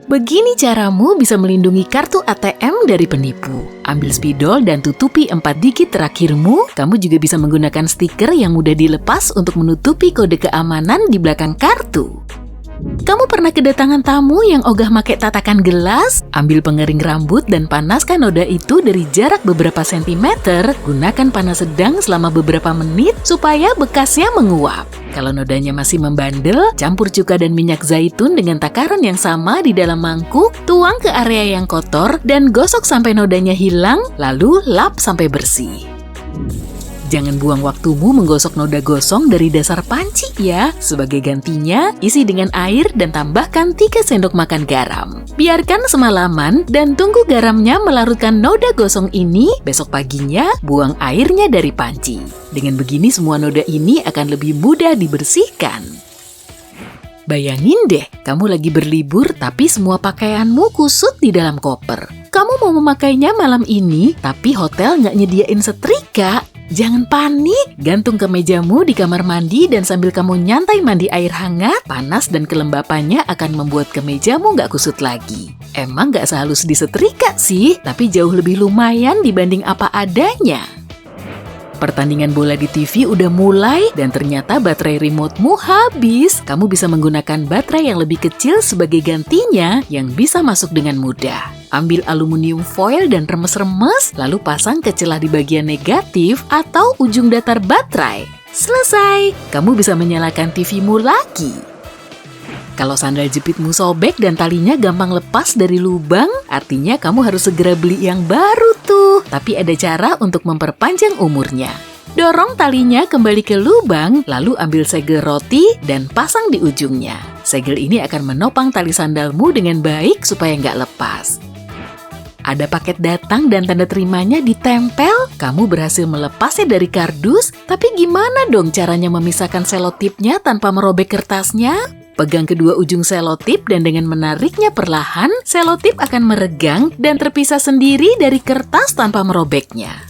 Begini caramu bisa melindungi kartu ATM dari penipu. Ambil spidol dan tutupi 4 digit terakhirmu. Kamu juga bisa menggunakan stiker yang mudah dilepas untuk menutupi kode keamanan di belakang kartu. Kamu pernah kedatangan tamu yang ogah make tatakan gelas? Ambil pengering rambut dan panaskan noda itu dari jarak beberapa sentimeter. Gunakan panas sedang selama beberapa menit supaya bekasnya menguap. Kalau nodanya masih membandel, campur cuka dan minyak zaitun dengan takaran yang sama di dalam mangkuk, tuang ke area yang kotor, dan gosok sampai nodanya hilang, lalu lap sampai bersih. Jangan buang waktumu menggosok noda gosong dari dasar panci ya. Sebagai gantinya, isi dengan air dan tambahkan 3 sendok makan garam. Biarkan semalaman dan tunggu garamnya melarutkan noda gosong ini. Besok paginya, buang airnya dari panci. Dengan begini semua noda ini akan lebih mudah dibersihkan. Bayangin deh, kamu lagi berlibur tapi semua pakaianmu kusut di dalam koper. Kamu mau memakainya malam ini, tapi hotel nggak nyediain setrika. Jangan panik, gantung ke mejamu di kamar mandi dan sambil kamu nyantai mandi air hangat, panas dan kelembapannya akan membuat kemejamu nggak kusut lagi. Emang nggak sehalus disetrika sih, tapi jauh lebih lumayan dibanding apa adanya. Pertandingan bola di TV udah mulai dan ternyata baterai remote-mu habis. Kamu bisa menggunakan baterai yang lebih kecil sebagai gantinya yang bisa masuk dengan mudah. Ambil aluminium foil dan remes-remes, lalu pasang ke celah di bagian negatif atau ujung datar baterai. Selesai, kamu bisa menyalakan TV-mu lagi. Kalau sandal jepitmu sobek dan talinya gampang lepas dari lubang, artinya kamu harus segera beli yang baru tuh. Tapi ada cara untuk memperpanjang umurnya. Dorong talinya kembali ke lubang, lalu ambil segel roti dan pasang di ujungnya. Segel ini akan menopang tali sandalmu dengan baik supaya nggak lepas. Ada paket datang dan tanda terimanya ditempel, kamu berhasil melepasnya dari kardus, tapi gimana dong caranya memisahkan selotipnya tanpa merobek kertasnya? Pegang kedua ujung selotip dan dengan menariknya perlahan, selotip akan meregang dan terpisah sendiri dari kertas tanpa merobeknya.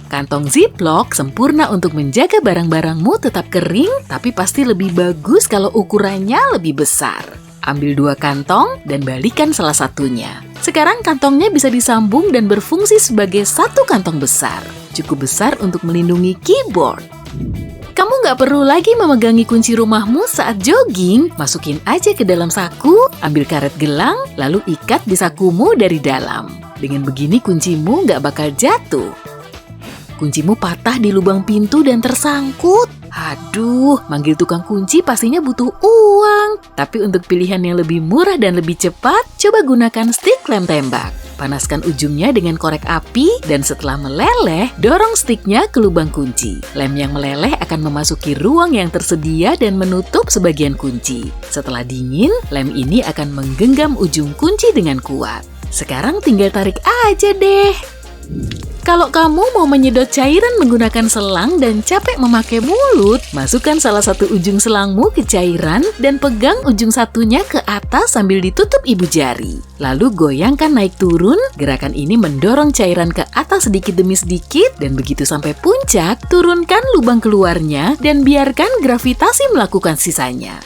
Kantong ziplock sempurna untuk menjaga barang-barangmu tetap kering, tapi pasti lebih bagus kalau ukurannya lebih besar. Ambil 2 kantong dan balikan salah satunya. Sekarang kantongnya bisa disambung dan berfungsi sebagai 1 kantong besar. Cukup besar untuk melindungi keyboard. Kamu nggak perlu lagi memegangi kunci rumahmu saat jogging. Masukin aja ke dalam saku, ambil karet gelang, lalu ikat di sakumu dari dalam. Dengan begini kuncimu nggak bakal jatuh. Kuncimu patah di lubang pintu dan tersangkut. Aduh, manggil tukang kunci pastinya butuh uang. Tapi untuk pilihan yang lebih murah dan lebih cepat, coba gunakan stik lem tembak. Panaskan ujungnya dengan korek api dan setelah meleleh, dorong stiknya ke lubang kunci. Lem yang meleleh akan memasuki ruang yang tersedia dan menutup sebagian kunci. Setelah dingin, lem ini akan menggenggam ujung kunci dengan kuat. Sekarang tinggal tarik aja deh. Kalau kamu mau menyedot cairan menggunakan selang dan capek memakai mulut, masukkan salah satu ujung selangmu ke cairan dan pegang ujung satunya ke atas sambil ditutup ibu jari. Lalu goyangkan naik turun, gerakan ini mendorong cairan ke atas sedikit demi sedikit dan begitu sampai puncak, turunkan lubang keluarnya dan biarkan gravitasi melakukan sisanya.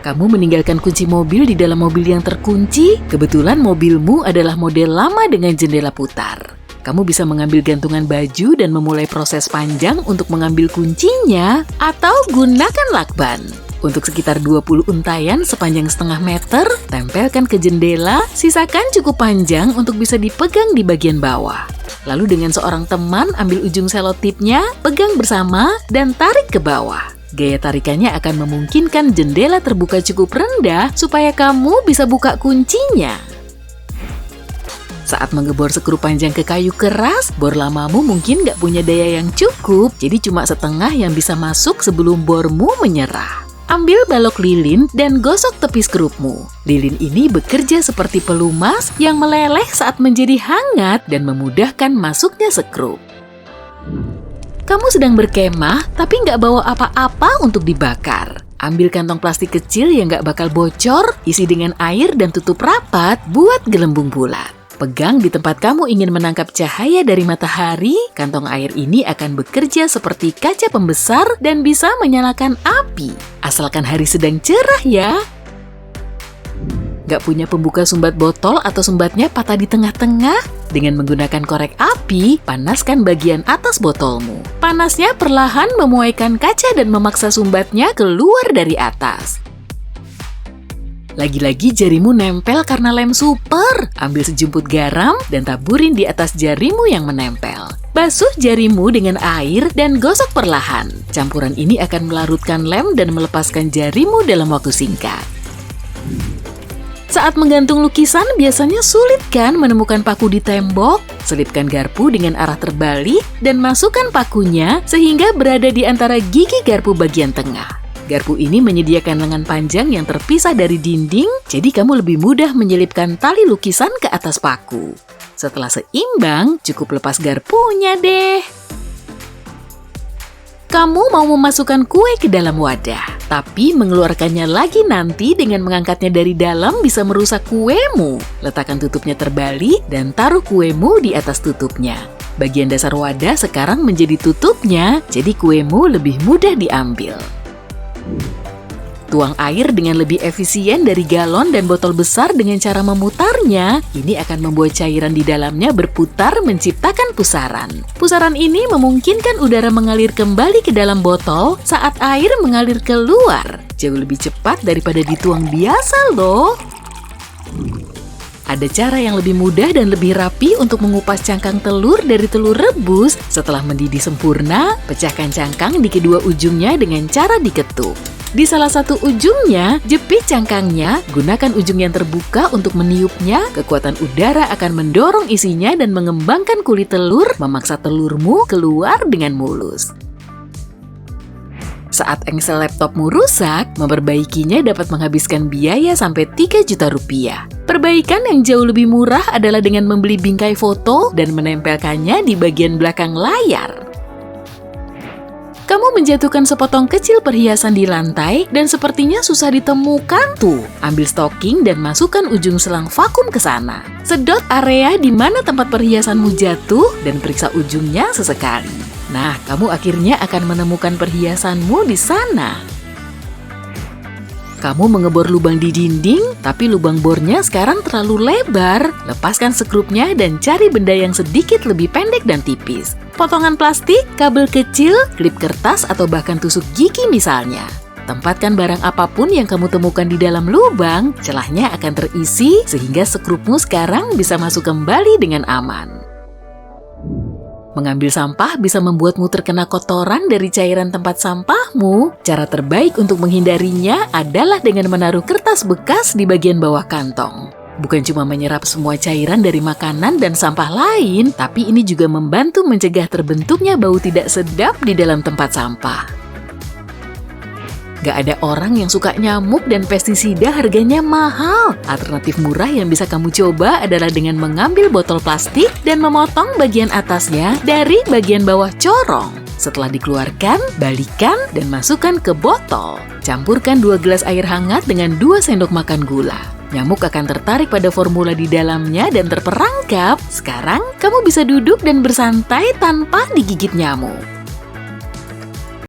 Kamu meninggalkan kunci mobil di dalam mobil yang terkunci. Kebetulan mobilmu adalah model lama dengan jendela putar. Kamu bisa mengambil gantungan baju dan memulai proses panjang untuk mengambil kuncinya atau gunakan lakban. Untuk sekitar 20 untayan sepanjang setengah meter, tempelkan ke jendela, sisakan cukup panjang untuk bisa dipegang di bagian bawah. Lalu dengan seorang teman ambil ujung selotipnya, pegang bersama dan tarik ke bawah. Gaya tarikannya akan memungkinkan jendela terbuka cukup rendah supaya kamu bisa buka kuncinya. Saat mengebor skru panjang ke kayu keras, bor lamamu mungkin nggak punya daya yang cukup, jadi cuma setengah yang bisa masuk sebelum bormu menyerah. Ambil balok lilin dan gosok tepi skrupmu. Lilin ini bekerja seperti pelumas yang meleleh saat menjadi hangat dan memudahkan masuknya skrup. Kamu sedang berkemah, tapi nggak bawa apa-apa untuk dibakar. Ambil kantong plastik kecil yang nggak bakal bocor, isi dengan air dan tutup rapat, buat gelembung bulat. Pegang di tempat kamu ingin menangkap cahaya dari matahari, kantong air ini akan bekerja seperti kaca pembesar dan bisa menyalakan api. Asalkan hari sedang cerah ya. Gak punya pembuka sumbat botol atau sumbatnya patah di tengah-tengah? Dengan menggunakan korek api, panaskan bagian atas botolmu. Panasnya perlahan memuaikan kaca dan memaksa sumbatnya keluar dari atas. Lagi-lagi jarimu nempel karena lem super. Ambil sejumput garam dan taburin di atas jarimu yang menempel. Basuh jarimu dengan air dan gosok perlahan. Campuran ini akan melarutkan lem dan melepaskan jarimu dalam waktu singkat. Saat menggantung lukisan biasanya sulit kan menemukan paku di tembok? Selipkan garpu dengan arah terbalik dan masukkan pakunya sehingga berada di antara gigi garpu bagian tengah. Garpu ini menyediakan lengan panjang yang terpisah dari dinding, jadi kamu lebih mudah menyelipkan tali lukisan ke atas paku. Setelah seimbang, cukup lepas garpunya deh. Kamu mau memasukkan kue ke dalam wadah, tapi mengeluarkannya lagi nanti dengan mengangkatnya dari dalam bisa merusak kuemu. Letakkan tutupnya terbalik dan taruh kuemu di atas tutupnya. Bagian dasar wadah sekarang menjadi tutupnya, jadi kuemu lebih mudah diambil. Tuang air dengan lebih efisien dari galon dan botol besar dengan cara memutarnya. Ini akan membuat cairan di dalamnya berputar menciptakan pusaran. Pusaran ini memungkinkan udara mengalir kembali ke dalam botol saat air mengalir keluar. Jauh lebih cepat daripada dituang biasa loh. Ada cara yang lebih mudah dan lebih rapi untuk mengupas cangkang telur dari telur rebus. Setelah mendidih sempurna, pecahkan cangkang di kedua ujungnya dengan cara diketuk. Di salah satu ujungnya, jepit cangkangnya, gunakan ujung yang terbuka untuk meniupnya. Kekuatan udara akan mendorong isinya dan mengembangkan kulit telur, memaksa telurmu keluar dengan mulus. Saat engsel laptopmu rusak, memperbaikinya dapat menghabiskan biaya sampai 3 juta rupiah. Perbaikan yang jauh lebih murah adalah dengan membeli bingkai foto dan menempelkannya di bagian belakang layar. Kamu menjatuhkan sepotong kecil perhiasan di lantai dan sepertinya susah ditemukan tuh. Ambil stocking dan masukkan ujung selang vakum ke sana. Sedot area di mana tempat perhiasanmu jatuh dan periksa ujungnya sesekali. Nah, kamu akhirnya akan menemukan perhiasanmu di sana. Kamu mengebor lubang di dinding, tapi lubang bornya sekarang terlalu lebar. Lepaskan skrupnya dan cari benda yang sedikit lebih pendek dan tipis. Potongan plastik, kabel kecil, klip kertas, atau bahkan tusuk gigi misalnya. Tempatkan barang apapun yang kamu temukan di dalam lubang, celahnya akan terisi sehingga skrupmu sekarang bisa masuk kembali dengan aman. Mengambil sampah bisa membuatmu terkena kotoran dari cairan tempat sampahmu. Cara terbaik untuk menghindarinya adalah dengan menaruh kertas bekas di bagian bawah kantong. Bukan cuma menyerap semua cairan dari makanan dan sampah lain, tapi ini juga membantu mencegah terbentuknya bau tidak sedap di dalam tempat sampah. Gak ada orang yang suka nyamuk dan pestisida harganya mahal. Alternatif murah yang bisa kamu coba adalah dengan mengambil botol plastik dan memotong bagian atasnya dari bagian bawah corong. Setelah dikeluarkan, balikan dan masukkan ke botol. Campurkan 2 gelas air hangat dengan 2 sendok makan gula. Nyamuk akan tertarik pada formula di dalamnya dan terperangkap. Sekarang, kamu bisa duduk dan bersantai tanpa digigit nyamuk.